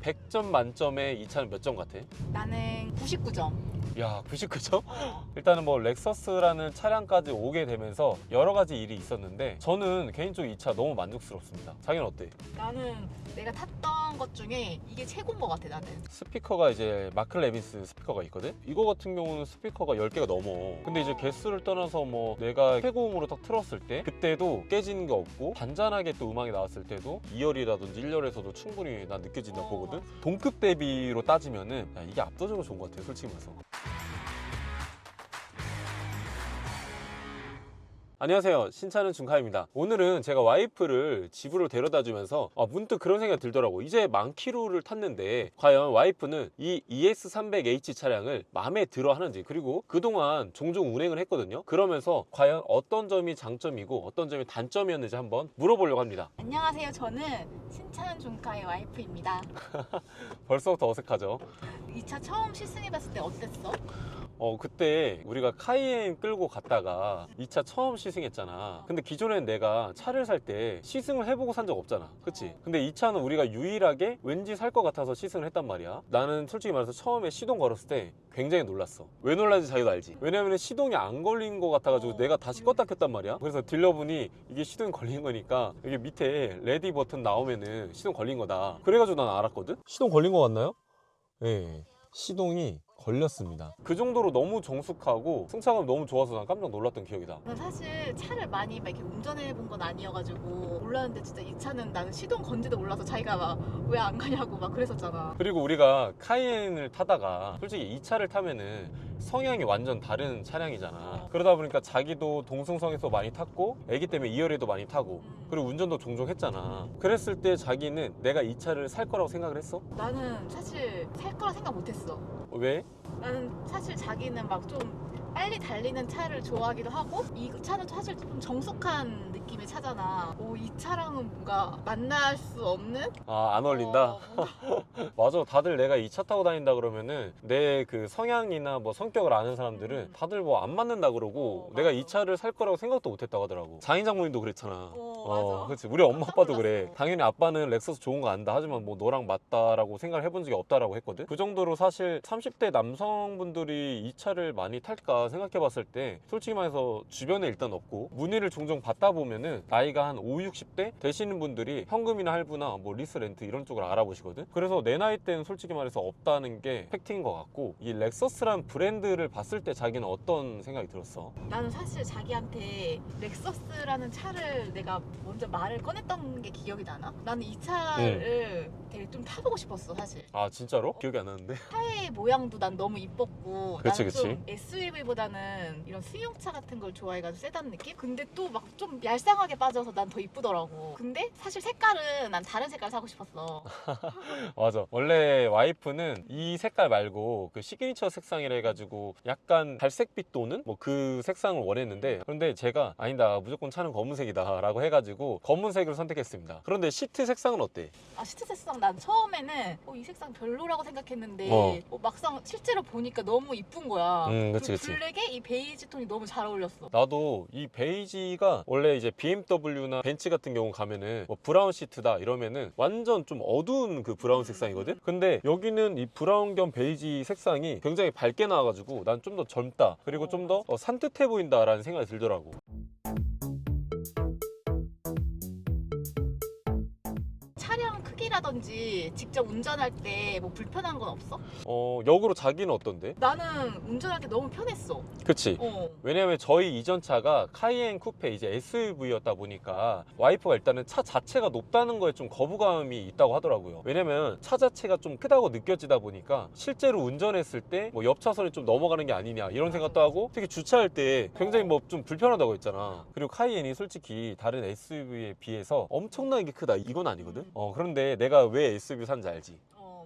100점 만점에 이 차는 몇 점 같아? 나는 99점. 야, 99점? 일단은 뭐 렉서스라는 차량까지 오게 되면서 여러 가지 일이 있었는데 저는 개인적으로 이 차 너무 만족스럽습니다. 자기는 어때? 나는 내가 탔던 것 중에 이게 최고인 것 같아, 나는. 스피커가 이제 마크 레빈스 스피커가 있거든? 이거 같은 경우는 스피커가 10개가 넘어. 근데 이제 개수를 떠나서 뭐 내가 최고음으로 딱 틀었을 때 그때도 깨지는 게 없고 잔잔하게 또 음악이 나왔을 때도 2열이라든지 1열에서도 충분히 난 느껴진다고 보거든? 동급 대비로 따지면은 야, 이게 압도적으로 좋은 것 같아, 솔직히 말해서. 안녕하세요, 신차는 준카입니다. 오늘은 제가 와이프를 집으로 데려다 주면서 문득 그런 생각이 들더라고. 이제 만 킬로를 탔는데 과연 와이프는 이 ES300H 차량을 마음에 들어 하는지, 그리고 그동안 종종 운행을 했거든요. 그러면서 과연 어떤 점이 장점이고 어떤 점이 단점이었는지 한번 물어보려고 합니다. 안녕하세요. 저는 신차는 종가의 와이프입니다. 벌써부터 어색하죠? 이 차 처음 시승해봤을 때 어땠어? 그때 우리가 카이엔 끌고 갔다가 이 차 처음 시승했잖아. 근데 기존엔 내가 차를 살 때 시승을 해보고 산 적 없잖아, 그치? 근데 이 차는 우리가 유일하게 왠지 살 것 같아서 시승을 했단 말이야. 나는 솔직히 말해서 처음에 시동 걸었을 때 굉장히 놀랐어. 왜 놀랐는지 자기도 알지? 왜냐면 시동이 안 걸린 것 같아가지고 내가 다시 껐다 켰단 말이야. 그래서 딜러분이 이게 시동이 걸린 거니까 여기 밑에 레디 버튼 나오면은 시동 걸린 거다, 그래가지고 난 알았거든? 시동 걸린 거 같나요? 네, 시동이 걸렸습니다. 그 정도로 너무 정숙하고 승차감이 너무 좋아서 난 깜짝 놀랐던 기억이다. 난 사실 차를 많이 막 이렇게 운전해본 건 아니어가지고 몰랐는데 진짜 이 차는 나는 시동 건지도 몰라서 자기가 막 왜 안 가냐고 막 그랬었잖아. 그리고 우리가 카이엔을 타다가 솔직히 이 차를 타면은 성향이 완전 다른 차량이잖아. 그러다 보니까 자기도 동승성에서 많이 탔고 애기 때문에 2열에도 많이 타고 그리고 운전도 종종 했잖아. 그랬을 때 자기는 내가 이 차를 살 거라고 생각을 했어? 나는 사실 살 거라 생각 못했어. 왜? 나는 사실 자기는 막 좀 빨리 달리는 차를 좋아하기도 하고 이 차는 사실 좀 정숙한 느낌의 차잖아. 이 차랑은 뭔가 만날 수 없는? 안 어울린다? 맞아, 다들 내가 이 차 타고 다닌다 그러면은 내 그 성향이나 뭐 성격을 아는 사람들은 다들 뭐 안 맞는다 그러고 내가 이 차를 살 거라고 생각도 못 했다고 하더라고. 장인 장모님도 그랬잖아. 맞아. 그렇지. 우리 엄마 아빠도 그래. 놀랐어. 당연히 아빠는 렉서스 좋은 거 안다 하지만 뭐 너랑 맞다라고 생각을 해본 적이 없다라고 했거든. 그 정도로 사실 30대 남성분들이 이 차를 많이 탈까 생각해 봤을 때 솔직히 말해서 주변에 일단 없고 문의를 종종 받다 보면은 나이가 한 5, 60대 되시는 분들이 현금이나 할부나 뭐 리스 렌트 이런 쪽을 알아보시거든. 그래서 내 나이 때는 솔직히 말해서 없다는 게 팩트인 것 같고, 이 렉서스란 브랜드를 봤을 때 자기는 어떤 생각이 들었어? 나는 사실 자기한테 렉서스라는 차를 내가 먼저 말을 꺼냈던 게 기억이 나나? 나는 이 차를 되게 좀 타보고 싶었어, 사실. 아 진짜로? 기억이 안 나는데. 차의 모양도 난 너무 이뻤고 그치, 나는 좀 그치. SUV보다는 이런 승용차 같은 걸 좋아해가지고 세단 느낌? 근데 또 막 좀 얄쌍하게 빠져서 난 더 이쁘더라고. 근데 사실 색깔은 난 다른 색깔 사고 싶었어. 맞아, 원래 와이프는 이 색깔 말고 그 시그니처 색상이라 해가지고 약간 갈색빛 도는 뭐 그 색상을 원했는데, 그런데 제가 아니다, 무조건 차는 검은색이다 라고 해가지고 검은색을 선택했습니다. 그런데 시트 색상은 어때? 시트 색상 난 처음에는 이 색상 별로라고 생각했는데 막상 실제로 보니까 너무 이쁜 거야. 그치, 그리고 그치. 블랙에 이 베이지 톤이 너무 잘 어울렸어. 나도 이 베이지가 원래 이제 BMW나 벤츠 같은 경우 가면은 뭐 브라운 시트다 이러면은 완전 좀 어두운 그 브라운 색상이거든? 근데 여기는 이 브라운 겸 베이지 색상이 굉장히 밝게 나와가지고 난 좀 더 젊다, 그리고 좀 더 산뜻해 보인다라는 생각이 들더라고. 차량 크기라든지 직접 운전할 때 뭐 불편한 건 없어? 역으로 자기는 어떤데? 나는 운전할 때 너무 편했어. 그치? 왜냐면 저희 이전 차가 카이엔 쿠페 이제 SUV였다 보니까 와이프가 일단은 차 자체가 높다는 거에 좀 거부감이 있다고 하더라고요. 왜냐면 차 자체가 좀 크다고 느껴지다 보니까 실제로 운전했을 때 뭐 옆 차선이 좀 넘어가는 게 아니냐 이런 생각도 하고, 특히 주차할 때 굉장히 뭐 좀 불편하다고 했잖아. 그리고 카이엔이 솔직히 다른 SUV에 비해서 엄청나게 크다 이건 아니거든? 그런데 내가 왜 SUV 산지 알지?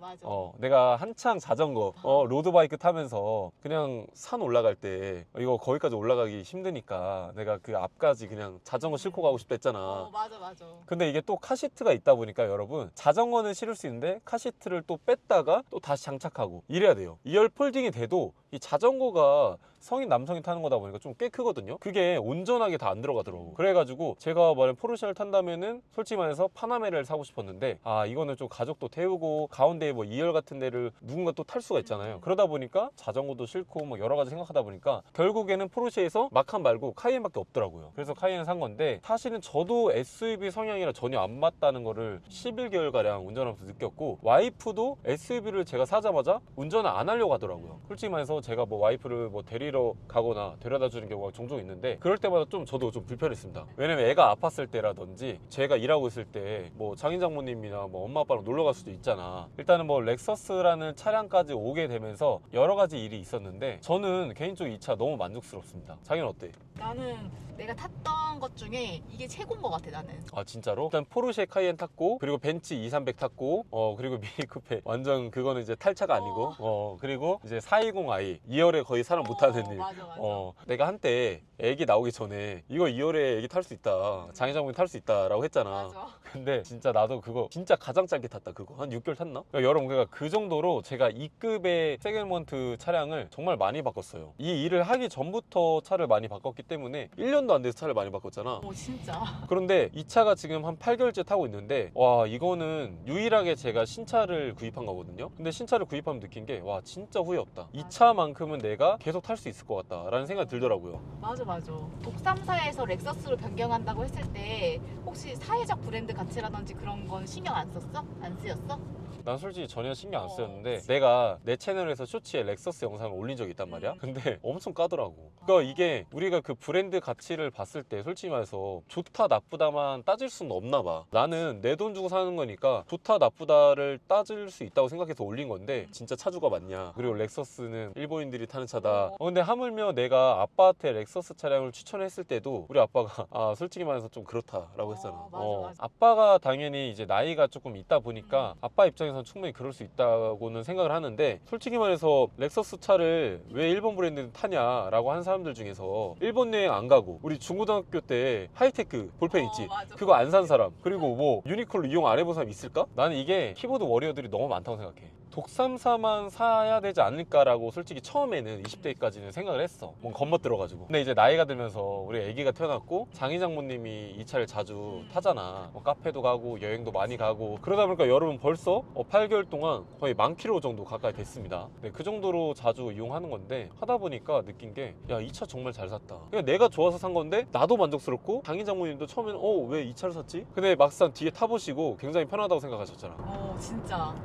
맞아. 내가 한창 자전거, 로드바이크 타면서 그냥 산 올라갈 때 이거 거기까지 올라가기 힘드니까 내가 그 앞까지 그냥 자전거 싣고 가고 싶다 했잖아. 맞아. 근데 이게 또 카시트가 있다 보니까 여러분, 자전거는 실을 수 있는데 카시트를 또 뺐다가 또 다시 장착하고 이래야 돼요. 2열 폴딩이 돼도 이 자전거가 성인 남성이 타는 거다 보니까 좀 꽤 크거든요. 그게 온전하게 다 안 들어가더라고. 그래가지고 제가 만약 포르쉐를 탄다면은 솔직히 말해서 파나메라를 사고 싶었는데 이거는 좀 가족도 태우고 가운데 포르쉐 뭐 2열 같은 데를 누군가 또 탈 수가 있잖아요. 그러다 보니까 자전거도 싫고 뭐 여러 가지 생각하다 보니까 결국에는 포르쉐에서 마칸 말고 카이엔밖에 없더라고요. 그래서 카이엔을 산 건데 사실은 저도 SUV 성향이라 전혀 안 맞다는 거를 11개월가량 운전하면서 느꼈고, 와이프도 SUV를 제가 사자마자 운전을 안 하려고 하더라고요. 솔직히 말해서 제가 뭐 와이프를 뭐 데리러 가거나 데려다 주는 경우가 종종 있는데 그럴 때마다 좀 저도 좀 불편했습니다. 왜냐면 애가 아팠을 때라든지 제가 일하고 있을 때 뭐 장인 장모님이나 뭐 엄마 아빠랑 놀러 갈 수도 있잖아. 일단은 뭐 렉서스라는 차량까지 오게 되면서 여러 가지 일이 있었는데 저는 개인적으로 이 차 너무 만족스럽습니다. 자기는 어때? 나는 내가 탔던 것 중에 이게 최고인 것 같아 나는. 아 진짜로? 일단 포르쉐 카이엔 탔고, 그리고 벤츠 230 탔고, 그리고 미니 쿠페 완전 그거는 이제 탈차가 아니고, 그리고 이제 420i 2열에 거의 사람 못 타는 일. 맞아 맞아. 내가 한때 애기 나오기 전에 이거 2열에 애기 탈 수 있다, 장인장모님 탈 수 있다라고 했잖아. 맞아. 근데 진짜 나도 그거 진짜 가장 짧게 탔다. 그거 한 6개월 탔나? 그러니까 여러분, 그러니까 그 정도로 제가 2급의 세그먼트 차량을 정말 많이 바꿨어요. 이 일을 하기 전부터 차를 많이 바꿨기 때문에 1년도 안 돼서 차를 많이 바꿨잖아. 오 진짜. 그런데 이 차가 지금 한 8개월째 타고 있는데, 와 이거는 유일하게 제가 신차를 구입한 거거든요. 근데 신차를 구입하면 느낀 게, 와 진짜 후회 없다. 이 차만큼은 내가 계속 탈 수 있을 것 같다 라는 생각이 들더라고요. 맞아 맞아. 독삼사에서 렉서스로 변경한다고 했을 때 혹시 사회적 브랜드 가치라든지 그런 건 신경 안 썼어? 안 쓰였어? 난 솔직히 전혀 신경 안 쓰였는데 그치. 내가 내 채널에서 쇼츠에 렉서스 영상을 올린 적이 있단 말이야. 근데 엄청 까더라고. 그러니까 이게 우리가 그 브랜드 가치를 봤을 때 솔직히 말해서 좋다 나쁘다만 따질 수는 없나 봐. 나는 내 돈 주고 사는 거니까 좋다 나쁘다를 따질 수 있다고 생각해서 올린 건데 진짜 차주가 맞냐, 그리고 렉서스는 일본인들이 타는 차다. 근데 하물며 내가 아빠한테 렉서스 차량을 추천했을 때도 우리 아빠가 솔직히 말해서 좀 그렇다라고 했잖아. 맞아, 맞아. 아빠가 당연히 이제 나이가 조금 있다 보니까 아빠 입장에서는 충분히 그럴 수 있다고는 생각을 하는데, 솔직히 말해서 렉서스 차를 왜 일본 브랜드 타냐라고 하는 사람들 중에서 일본 여행 안 가고 우리 중고등학교 때 하이테크 볼펜 있지, 맞아. 그거 안 산 사람, 그리고 뭐 유니클로 이용 안 해본 사람 있을까? 나는 이게 키보드 워리어들이 너무 많다고 생각해. 독삼사만 사야 되지 않을까라고 솔직히 처음에는 20대까지는 생각을 했어. 뭔가 겉멋들어가지고. 근데 이제 나이가 들면서 우리 아기가 태어났고 장인 장모님이 이 차를 자주 타잖아. 뭐 카페도 가고 여행도 많이 가고 그러다 보니까 여러분 벌써 8개월 동안 거의 10,000km 정도 가까이 됐습니다. 네, 그 정도로 자주 이용하는 건데 하다 보니까 느낀 게, 야, 이 차 정말 잘 샀다. 그냥 내가 좋아서 산 건데 나도 만족스럽고 장인 장모님도 처음에는 왜 이 차를 샀지? 근데 막상 뒤에 타보시고 굉장히 편하다고 생각하셨잖아. 진짜.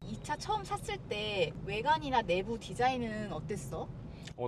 이 차 처음 샀을 때 외관이나 내부 디자인은 어땠어?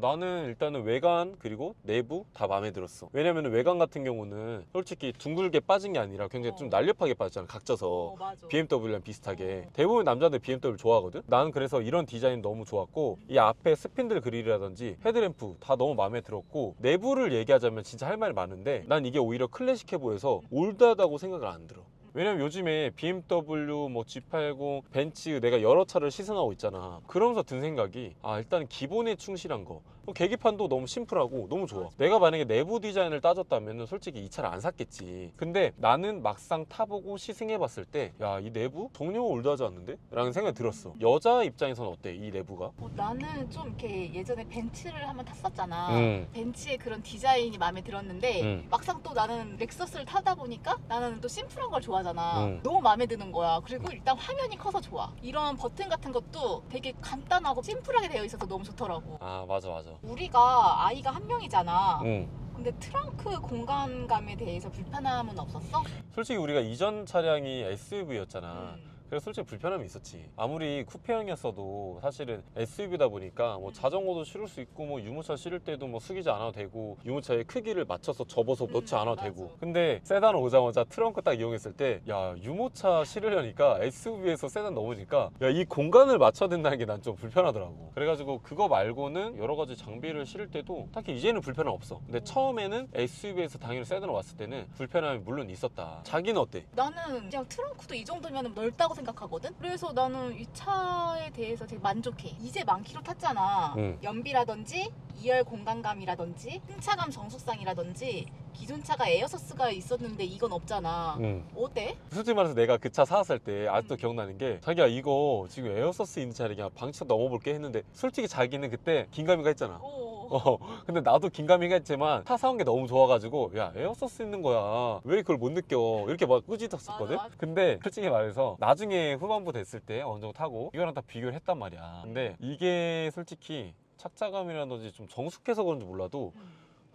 나는 일단은 외관 그리고 내부 다 마음에 들었어. 왜냐면 외관 같은 경우는 솔직히 둥글게 빠진 게 아니라 굉장히 좀 날렵하게 빠졌잖아, 각져서. 맞아. BMW랑 비슷하게. 대부분 남자들 BMW 좋아하거든. 나는 그래서 이런 디자인 너무 좋았고, 이 앞에 스핀들 그릴이라든지 헤드램프 다 너무 마음에 들었고, 내부를 얘기하자면 진짜 할 말이 많은데 난 이게 오히려 클래식해 보여서 올드하다고 생각을 안 들어. 왜냐면 요즘에 BMW, 뭐 G80, 벤츠 내가 여러 차를 시승하고 있잖아. 그러면서 든 생각이, 일단 기본에 충실한 거. 계기판도 너무 심플하고 너무 좋아. 내가 만약에 내부 디자인을 따졌다면 솔직히 이 차를 안 샀겠지. 근데 나는 막상 타보고 시승해봤을 때, 야, 이 내부 전혀 올드하지 않는데? 라는 생각이 들었어. 여자 입장에서는 어때, 이 내부가? 나는 좀 이렇게 예전에 벤츠를 한번 탔었잖아. 음. 벤츠의 그런 디자인이 마음에 들었는데 막상 또 나는 렉서스를 타다 보니까 나는 또 심플한 걸 좋아하잖아. 너무 마음에 드는 거야. 그리고 일단 화면이 커서 좋아. 이런 버튼 같은 것도 되게 간단하고 심플하게 되어 있어서 너무 좋더라고. 맞아. 우리가 아이가 한 명이잖아. 응. 근데 트렁크 공간감에 대해서 불편함은 없었어? 솔직히 우리가 이전 차량이 SUV였잖아. 그래서 솔직히 불편함이 있었지. 아무리 쿠페형이었어도 사실은 SUV다 보니까 뭐 자전거도 실을 수 있고, 뭐 유모차 실을 때도 뭐 숙이지 않아도 되고, 유모차의 크기를 맞춰서 접어서 넣지 않아도 맞아. 되고. 근데 세단 오자마자 트렁크 딱 이용했을 때, 야, 유모차 실으려니까 SUV에서 세단 넘으니까, 야, 이 공간을 맞춰야 된다는 게 난 좀 불편하더라고. 그래가지고 그거 말고는 여러 가지 장비를 실을 때도 딱히 이제는 불편함 없어. 근데 처음에는 SUV에서 당연히 세단으로 왔을 때는 불편함이 물론 있었다. 자기는 어때? 나는 그냥 트렁크도 이 정도면 넓다고 생각하거든? 그래서 나는 이 차에 대해서 되게 만족해. 이제 만 킬로 탔잖아. 연비라든지 2열 공간감이라든지 승차감 정숙성이라든지 기존 차가 에어서스가 있었는데 이건 없잖아. 어때? 솔직히 말해서 내가 그 차 사왔을 때 아직도 음. 기억나는 게 자기야 이거 지금 에어서스 있는 차를 그냥 방치차 넘어볼게 했는데 솔직히 자기는 그때 긴가민가 했잖아. 근데 나도 긴가민가 했지만 차 사온 게 너무 좋아가지고 야 에어서스 있는 거야 왜 그걸 못 느껴 이렇게 막 꾸짖었었거든. 맞아, 맞아. 근데 솔직히 말해서 나중에 후반부 됐을 때 어느 정도 타고 이거랑 다 비교를 했단 말이야. 근데 이게 솔직히 착자감이라든지 좀 정숙해서 그런지 몰라도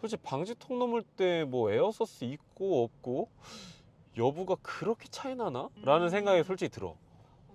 솔직히 방지턱 넘을 때 뭐 에어서스 있고 없고 여부가 그렇게 차이 나나? 라는 생각이 솔직히 들어.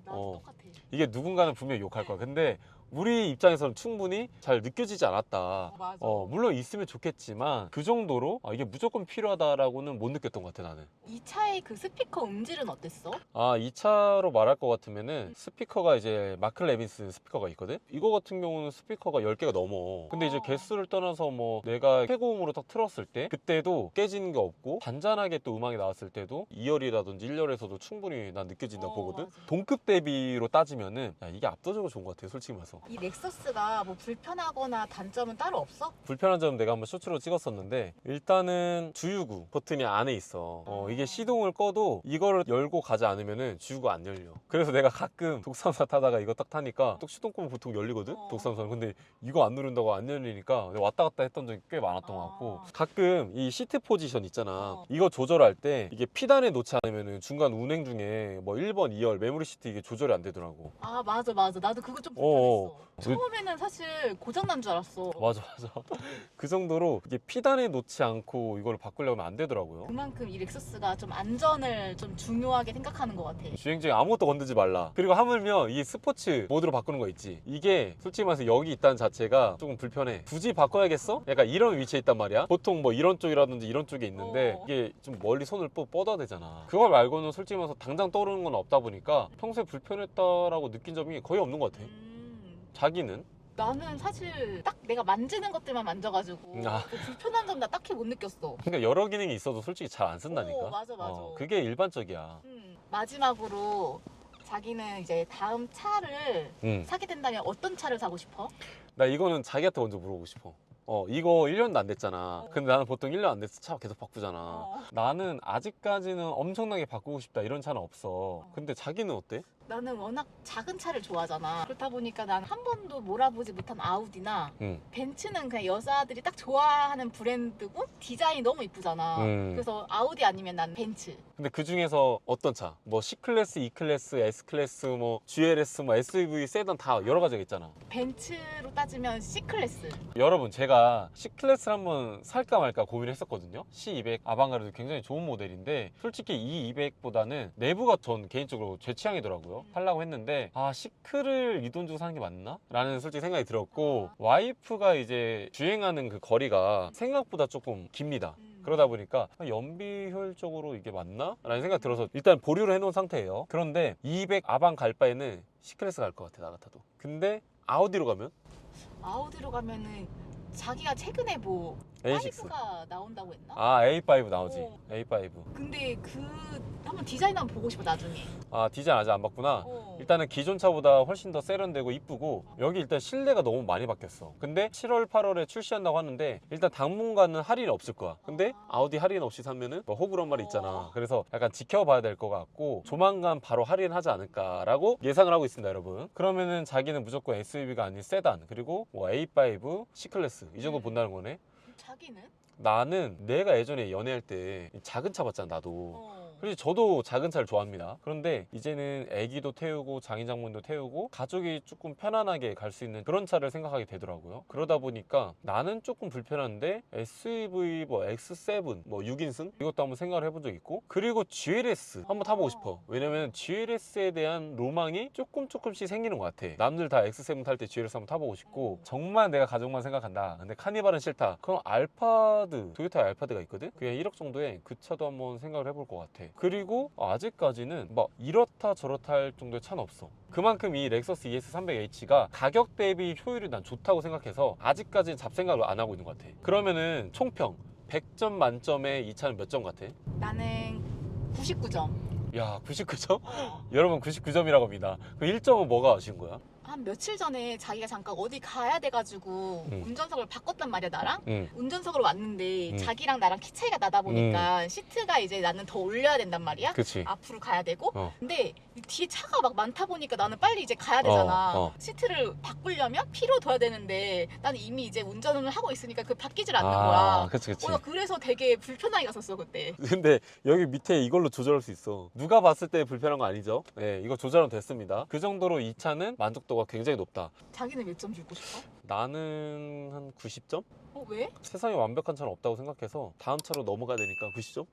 나도 똑같아. 이게 누군가는 분명히 욕할 거야. 근데 우리 입장에서는 충분히 잘 느껴지지 않았다. 맞아. 물론 있으면 좋겠지만 그 정도로 이게 무조건 필요하다라고는 못 느꼈던 것 같아 나는. 이 차의 그 스피커 음질은 어땠어? 이 차로 말할 것 같으면은 스피커가 이제 마크 레빈스 스피커가 있거든? 이거 같은 경우는 스피커가 10개가 넘어. 근데 이제 개수를 떠나서 뭐 내가 최고음으로 딱 틀었을 때 그때도 깨지는 게 없고 잔잔하게 또 음악이 나왔을 때도 2열이라든지 1열에서도 충분히 난 느껴진다고 보거든? 맞아. 동급 대비로 따지면은 야, 이게 압도적으로 좋은 것 같아 솔직히 말해서. 이 렉서스가 뭐 불편하거나 단점은 따로 없어? 불편한 점은 내가 한번 쇼츠로 찍었었는데 일단은 주유구 버튼이 안에 있어. 이게 시동을 꺼도 이거를 열고 가지 않으면은 주유구가 안 열려. 그래서 내가 가끔 독삼사 타다가 이거 딱 타니까 또 시동 끄면 보통 열리거든? 독삼사는. 근데 이거 안 누른다고 안 열리니까 내가 왔다 갔다 했던 적이 꽤 많았던 것 같고 가끔 이 시트 포지션 있잖아. 이거 조절할 때 이게 피단에 놓지 않으면은 중간 운행 중에 뭐 1번, 2열 메모리 시트 이게 조절이 안 되더라고. 맞아. 나도 그거 좀 불편했어. 그- 처음에는 사실 고장난 줄 알았어. 맞아. 그 정도로 이게 피단에 놓지 않고 이걸 바꾸려면 안 되더라고요. 그만큼 이 렉서스가 좀 안전을 좀 중요하게 생각하는 것 같아. 주행 중에 아무것도 건드지 말라. 그리고 하물며 이 스포츠 모드로 바꾸는 거 있지. 이게 솔직히 말해서 여기 있다는 자체가 조금 불편해. 굳이 바꿔야겠어? 약간 이런 위치에 있단 말이야. 보통 뭐 이런 쪽이라든지 이런 쪽에 있는데 이게 좀 멀리 손을 뻗어야 되잖아. 그거 말고는 솔직히 말해서 당장 떠오르는 건 없다 보니까 평소에 불편했다라고 느낀 점이 거의 없는 것 같아. 자기는? 나는 사실 딱 내가 만지는 것들만 만져가지고 뭐 불편한 점 나 딱히 못 느꼈어. 그러니까 여러 기능이 있어도 솔직히 잘 안 쓴다니까. 맞아. 그게 일반적이야. 마지막으로 자기는 이제 다음 차를 사게 된다면 어떤 차를 사고 싶어? 나 이거는 자기한테 먼저 물어보고 싶어. 이거 1년도 안 됐잖아. 근데 나는 보통 1년 안 돼서 차 계속 바꾸잖아. 나는 아직까지는 엄청나게 바꾸고 싶다 이런 차는 없어. 근데 자기는 어때? 나는 워낙 작은 차를 좋아하잖아. 그렇다 보니까 난 한 번도 몰아보지 못한 아우디나 벤츠는 그냥 여자들이 딱 좋아하는 브랜드고 디자인이 너무 이쁘잖아. 그래서 아우디 아니면 난 벤츠. 근데 그 중에서 어떤 차? 뭐 C클래스, E클래스, S클래스, 뭐 GLS, 뭐 SUV, 세단 다 여러 가지가 있잖아. 벤츠로 따지면 C클래스. 여러분 제가 C클래스를 한번 살까 말까 고민을 했었거든요. C200 아방가르드 굉장히 좋은 모델인데 솔직히 E200보다는 내부가 전 개인적으로 제 취향이더라고요. 살라고 했는데 C클을 이 돈 주고 사는 게 맞나? 라는 솔직히 생각이 들었고 와이프가 이제 주행하는 그 거리가 생각보다 조금 깁니다. 그러다 보니까 연비 효율적으로 이게 맞나? 라는 생각이 들어서 일단 보류를 해놓은 상태예요. 그런데 200 아방 갈 바에는 C클래스 갈 것 같아 나 같아도. 근데 아우디로 가면? 아우디로 가면은 자기가 최근에 뭐 A6 5가 나온다고 했나? A5 나오지. A5 근데 그 한번 디자인 한번 보고 싶어 나중에. 디자인 아직 안 봤구나. 일단은 기존 차보다 훨씬 더 세련되고 이쁘고 여기 일단 실내가 너무 많이 바뀌었어. 근데 7월 8월에 출시한다고 하는데 일단 당분간은 할인이 없을 거야. 근데 아우디 할인 없이 사면은 뭐 호불호 말이 있잖아. 그래서 약간 지켜봐야 될 것 같고 조만간 바로 할인하지 않을까라고 예상을 하고 있습니다 여러분. 그러면은 자기는 무조건 SUV가 아닌 세단 그리고 뭐 A5, C클래스 이 정도 본다는 거네. 자기는? 나는 내가 예전에 연애할 때 작은 차 봤잖아 나도. 그래서 저도 작은 차를 좋아합니다. 그런데 이제는 애기도 태우고 장인장모님도 태우고 가족이 조금 편안하게 갈 수 있는 그런 차를 생각하게 되더라고요. 그러다 보니까 나는 조금 불편한데 SUV 뭐 X7 뭐 6인승 이것도 한번 생각을 해본 적 있고 그리고 GLS 한번 타보고 싶어. 왜냐면 GLS에 대한 로망이 조금씩 생기는 것 같아. 남들 다 X7 탈 때 GLS 한번 타보고 싶고 정말 내가 가족만 생각한다. 근데 카니발은 싫다. 그럼 알파드 토요타 알파드가 있거든. 그게 1억 정도에 그 차도 한번 생각을 해볼 것 같아. 그리고 아직까지는 막 이렇다 저렇다 할 정도의 차는 없어. 그만큼 이 렉서스 ES300H가 가격 대비 효율이 난 좋다고 생각해서 아직까지는 잡생각을 안 하고 있는 것 같아. 그러면은 총평 100점 만점에 이 차는 몇 점 같아? 나는 99점. 야 99점? 여러분 99점이라고 합니다. 그 1점은 뭐가 아쉬운 거야? 한 며칠 전에 자기가 잠깐 어디 가야 돼가지고 운전석을 바꿨단 말이야 나랑. 운전석으로 왔는데 자기랑 나랑 키 차이가 나다 보니까 시트가 이제 나는 더 올려야 된단 말이야. 그치. 앞으로 가야 되고. 어. 근데 뒤에 차가 막 많다 보니까 나는 빨리 이제 가야 되잖아. 시트를 바꾸려면 피로 둬야 되는데 나는 이미 이제 운전을 하고 있으니까 그 바뀌질 않는 거야. 그치. 나 그래서 되게 불편하게 갔었어 그때. 근데 여기 밑에 이걸로 조절할 수 있어. 누가 봤을 때 불편한 거 아니죠? 네, 이거 조절은 됐습니다. 그 정도로 이 차는 만족도가 굉장히 높다. 자기는 몇 점 주고 싶어? 나는 한 90점? 왜? 세상에 완벽한 차는 없다고 생각해서 다음 차로 넘어가야 되니까 90점?